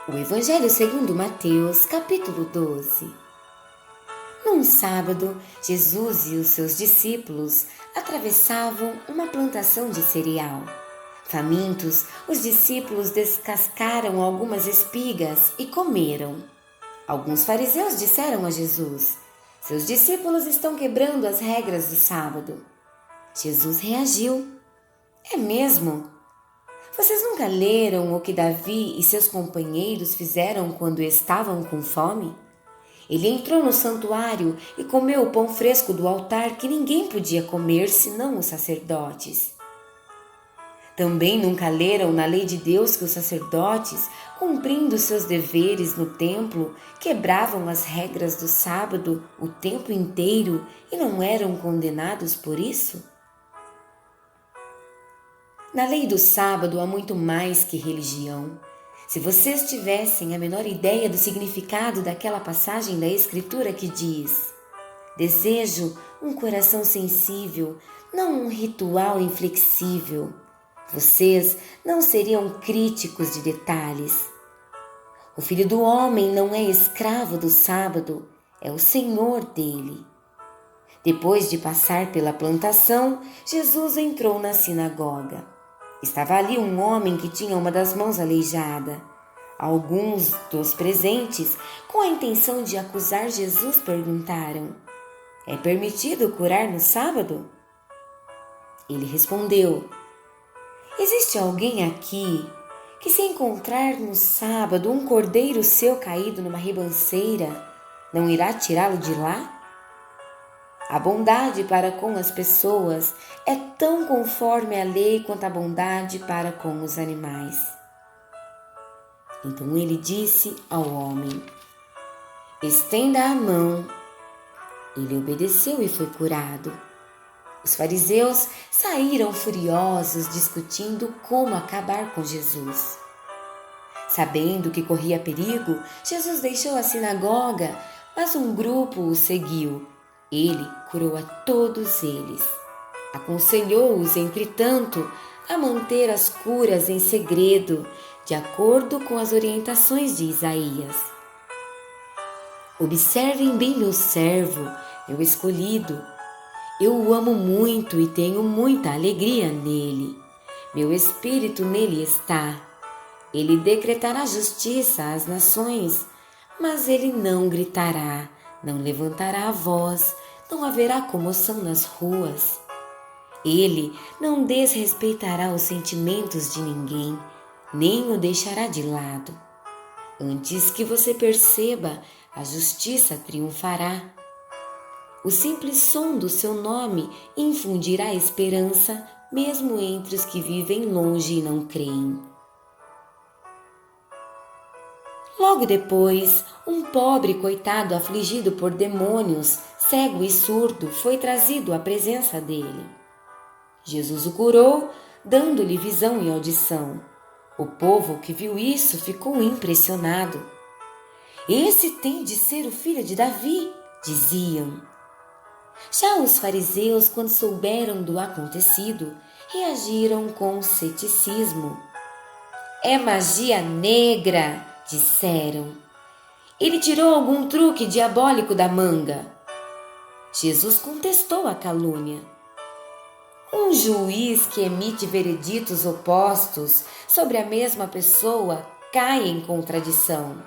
O Evangelho segundo Mateus, capítulo 12. Num sábado, Jesus e os seus discípulos atravessavam uma plantação de cereal. Famintos, os discípulos descascaram algumas espigas e comeram. Alguns fariseus disseram a Jesus: "Seus discípulos estão quebrando as regras do sábado." Jesus reagiu: "É mesmo? Vocês nunca leram o que Davi e seus companheiros fizeram quando estavam com fome? Ele entrou no santuário e comeu o pão fresco do altar que ninguém podia comer senão os sacerdotes. Também nunca leram na lei de Deus que os sacerdotes, cumprindo seus deveres no templo, quebravam as regras do sábado o tempo inteiro e não eram condenados por isso? Na lei do sábado há muito mais que religião. Se vocês tivessem a menor ideia do significado daquela passagem da Escritura que diz: "Desejo um coração sensível, não um ritual inflexível", vocês não seriam críticos de detalhes. O Filho do Homem não é escravo do sábado, é o Senhor dele. Depois de passar pela plantação, Jesus entrou na sinagoga. Estava ali um homem que tinha uma das mãos aleijada. Alguns dos presentes, com a intenção de acusar Jesus, perguntaram: "É permitido curar no sábado?" Ele respondeu: "Existe alguém aqui que, se encontrar no sábado um cordeiro seu caído numa ribanceira, não irá tirá-lo de lá? A bondade para com as pessoas é tão conforme a lei quanto a bondade para com os animais." Então ele disse ao homem: "Estenda a mão." Ele obedeceu e foi curado. Os fariseus saíram furiosos, discutindo como acabar com Jesus. Sabendo que corria perigo, Jesus deixou a sinagoga, mas um grupo o seguiu. Ele curou a todos eles. Aconselhou-os, entretanto, a manter as curas em segredo, de acordo com as orientações de Isaías. "Observem bem meu servo, meu escolhido. Eu o amo muito e tenho muita alegria nele. Meu espírito nele está. Ele decretará justiça às nações, mas ele não gritará, não levantará a voz, não haverá comoção nas ruas. Ele não desrespeitará os sentimentos de ninguém, nem o deixará de lado. Antes que você perceba, a justiça triunfará. O simples som do seu nome infundirá esperança, mesmo entre os que vivem longe e não creem." Logo depois, um pobre coitado afligido por demônios, cego e surdo, foi trazido à presença dele. Jesus o curou, dando-lhe visão e audição. O povo que viu isso ficou impressionado. "Esse tem de ser o filho de Davi", diziam. Já os fariseus, quando souberam do acontecido, reagiram com ceticismo. "É magia negra", disseram. "Ele tirou algum truque diabólico da manga." Jesus contestou a calúnia. Um juiz que emite vereditos opostos sobre a mesma pessoa cai em contradição.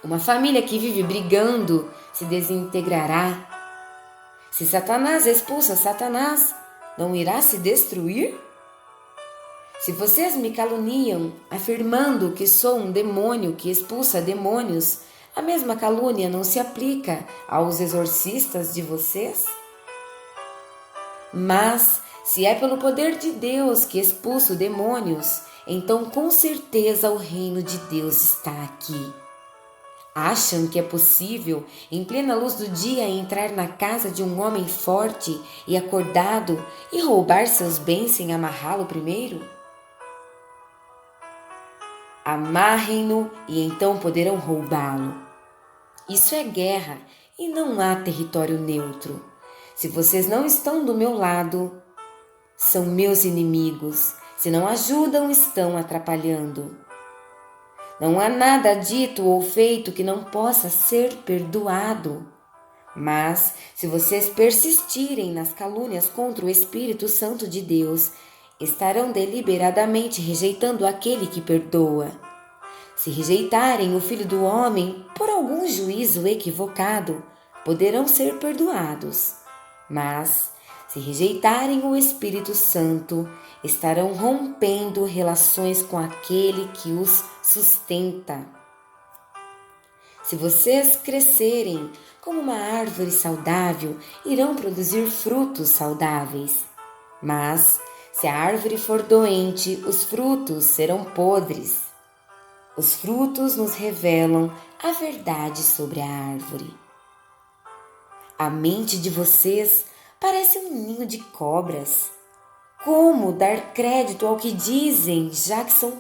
Uma família que vive brigando se desintegrará. Se Satanás expulsa Satanás, não irá se destruir? Se vocês me caluniam, afirmando que sou um demônio que expulsa demônios, a mesma calúnia não se aplica aos exorcistas de vocês? Mas, se é pelo poder de Deus que expulso demônios, então com certeza o reino de Deus está aqui. Acham que é possível, em plena luz do dia, entrar na casa de um homem forte e acordado e roubar seus bens sem amarrá-lo primeiro? Amarrem-no e então poderão roubá-lo. Isso é guerra e não há território neutro. Se vocês não estão do meu lado, são meus inimigos. Se não ajudam, estão atrapalhando. Não há nada dito ou feito que não possa ser perdoado. Mas, se vocês persistirem nas calúnias contra o Espírito Santo de Deus, estarão deliberadamente rejeitando aquele que perdoa. Se rejeitarem o Filho do Homem por algum juízo equivocado, poderão ser perdoados. Mas, se rejeitarem o Espírito Santo, estarão rompendo relações com aquele que os sustenta. Se vocês crescerem como uma árvore saudável, irão produzir frutos saudáveis. Mas, se a árvore for doente, os frutos serão podres. Os frutos nos revelam a verdade sobre a árvore. A mente de vocês parece um ninho de cobras. Como dar crédito ao que dizem, já que são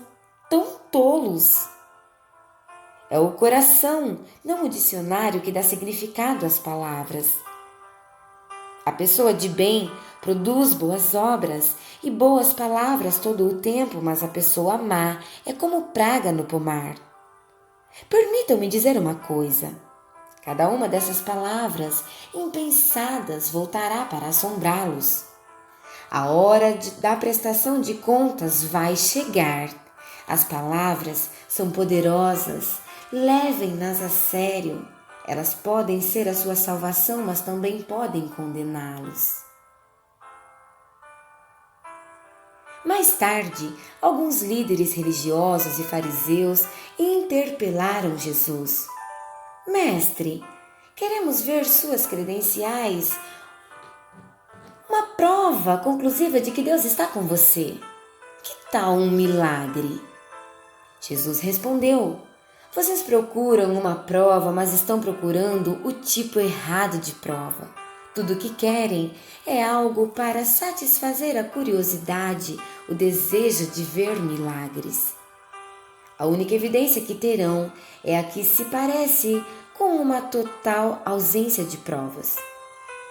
tão tolos? É o coração, não o dicionário, que dá significado às palavras. A pessoa de bem produz boas obras e boas palavras todo o tempo, mas a pessoa má é como praga no pomar. Permitam-me dizer uma coisa. Cada uma dessas palavras impensadas voltará para assombrá-los. A hora da prestação de contas vai chegar. As palavras são poderosas. Levem-nas a sério. Elas podem ser a sua salvação, mas também podem condená-los. Mais tarde, alguns líderes religiosos e fariseus interpelaram Jesus. Mestre, queremos ver suas credenciais, uma prova conclusiva de que Deus está com você. Que tal um milagre? Jesus respondeu: vocês procuram uma prova, mas estão procurando o tipo errado de prova. Tudo o que querem é algo para satisfazer a curiosidade, o desejo de ver milagres. A única evidência que terão é a que se parece com uma total ausência de provas.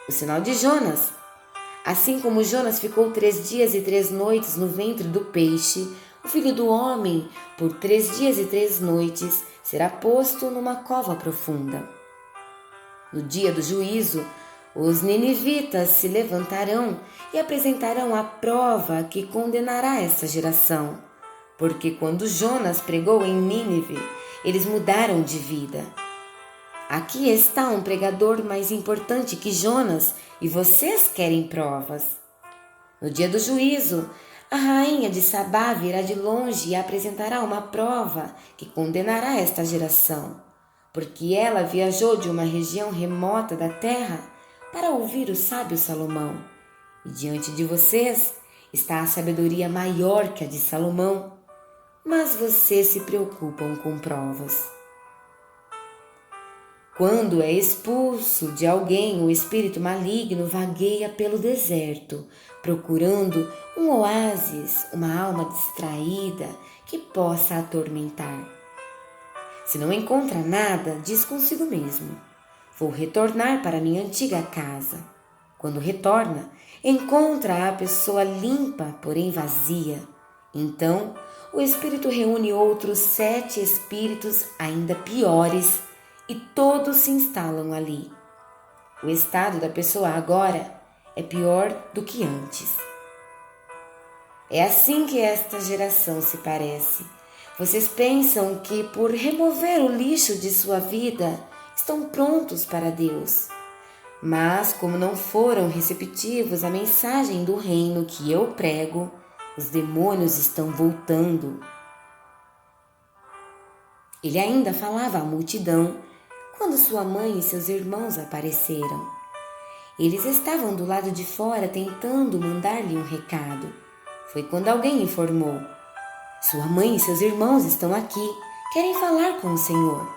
O sinal de Jonas. Assim como Jonas ficou 3 dias e 3 noites no ventre do peixe, o Filho do Homem, por 3 dias e 3 noites, será posto numa cova profunda. No dia do juízo, os ninivitas se levantarão e apresentarão a prova que condenará essa geração, porque quando Jonas pregou em Nínive, eles mudaram de vida. Aqui está um pregador mais importante que Jonas e vocês querem provas. No dia do juízo, a rainha de Sabá virá de longe e apresentará uma prova que condenará esta geração, porque ela viajou de uma região remota da terra para ouvir o sábio Salomão. E diante de vocês está a sabedoria maior que a de Salomão, mas vocês se preocupam com provas. Quando é expulso de alguém, o espírito maligno vagueia pelo deserto, procurando um oásis, uma alma distraída que possa atormentar. Se não encontra nada, diz consigo mesmo: vou retornar para minha antiga casa. Quando retorna, encontra a pessoa limpa, porém vazia. Então, o espírito reúne outros 7 espíritos ainda piores e todos se instalam ali. O estado da pessoa agora é pior do que antes. É assim que esta geração se parece. Vocês pensam que, por remover o lixo de sua vida, estão prontos para Deus. Mas, como não foram receptivos à mensagem do reino que eu prego, os demônios estão voltando. Ele ainda falava à multidão quando sua mãe e seus irmãos apareceram. Eles estavam do lado de fora tentando mandar-lhe um recado. Foi quando alguém informou: sua mãe e seus irmãos estão aqui, querem falar com o Senhor.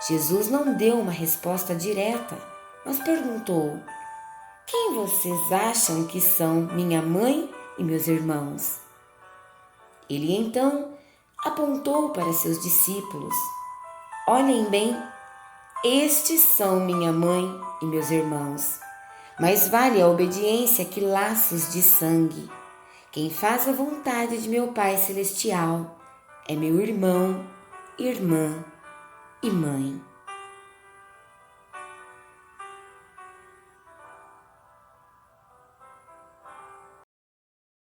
Jesus não deu uma resposta direta, mas perguntou: quem vocês acham que são minha mãe e meus irmãos? Ele então apontou para seus discípulos: olhem bem, estes são minha mãe e meus irmãos. Mais vale a obediência que laços de sangue. Quem faz a vontade de meu Pai Celestial é meu irmão, irmã e mãe.